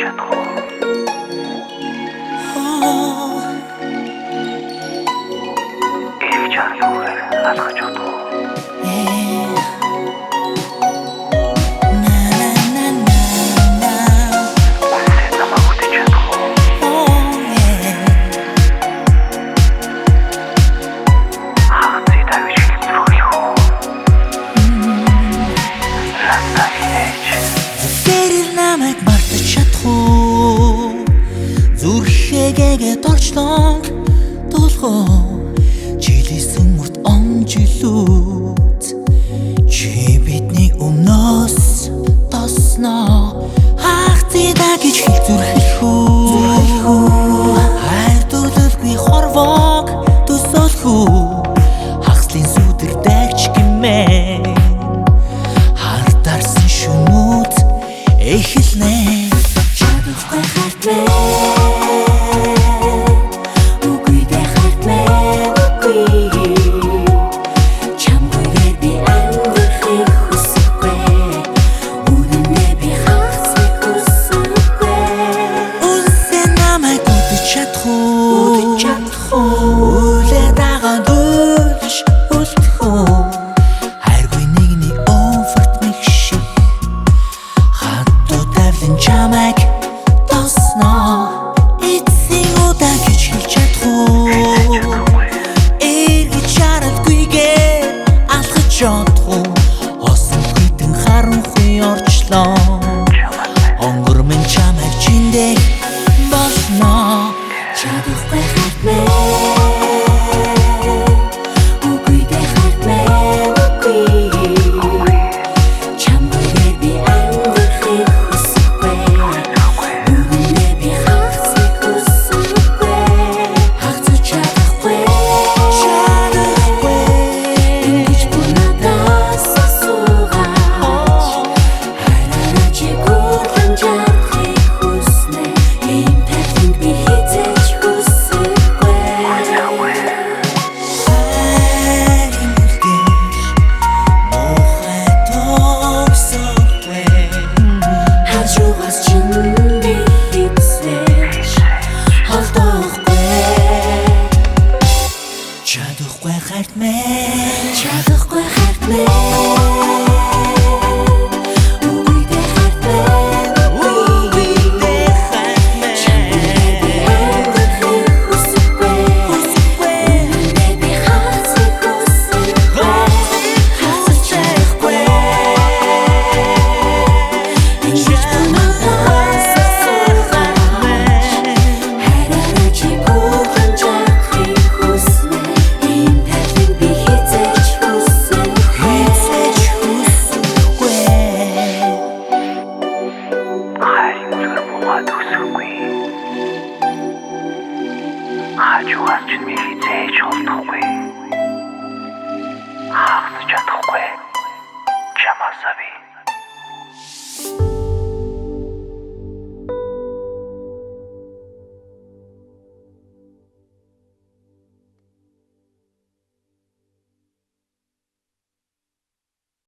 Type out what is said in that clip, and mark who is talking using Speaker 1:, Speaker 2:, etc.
Speaker 1: чадахгүй. Эргэж харахгүйгээр алхаж чадахгүй. Үнсээ намайг үдэж чадахгүй. Хагацыг тавьж хэлбэргүй юу? Ландаа хийж
Speaker 2: Тэрээр намайг мартаж чадахгүй зүрхэгээ торчлон дуулах жилийн мөрт омжилүүд чи бидний өмнөөс тосноо хагацдаа гэж хэл зүрхэлхүү хайр төлөвгүй хорвог төсөөлхүү хагслын сүдэр дайч гимээ хартарсан шүнүүд эхэлнэ чадахгүй хартмэ үгүй дэ хартмэ үгүй чамгүйгээр би амьдрахыг хүсэхгүй үнэнээ би хагасыг хүсэхгүй үнсээ намайг үдэж чадахгүй үлээ дагаад үлж үлдэхүү хайргүй нэгний өвөрт нэг шиг хатуу тавлын чамайг тосноо эцсийн удаа гэж хэлж чадахгүй эргэж харалгүйгээр алхаж чадахгүй осон хитэн харанхуй орчлоо онгөрмөн чамайг чиндээ болно чадахгүй хартмэ үгүй дэ хартмэ үгүй чамгүйгээр би амьдрахыг хүсэхгүй үнэнээ би хагасыг хүсэхгүй хагасч чадахгүй ингэж бүр надаас асуугач хараараа чи гүрэн жарахыг хүснэ ийм тайлбарыг би хизээж хүсэхгүй хайрын үлдээж мохай тосохгүй хажуугаас чин би хизээж холдохгүй чадахгүй хартмэ чадахгүй хартмэ үгүй дэ хартмэ үгүй дэ хартмэ чамгүйгээр би амьдрахыг хүсэхгүй үнэнээ би хагасыг хүсэхгүй хагасч чадахгүй ингэж бүр надаас асуугач хараараа чи гүрэн жарахыг хүснэ ийм тайлбарыг би хизээж хүсэхгүй
Speaker 1: хайрын зүр буугаад өсөхгүй. Хажуугаас ч би хизээж холдохгүй. Хагасч чадахгүй.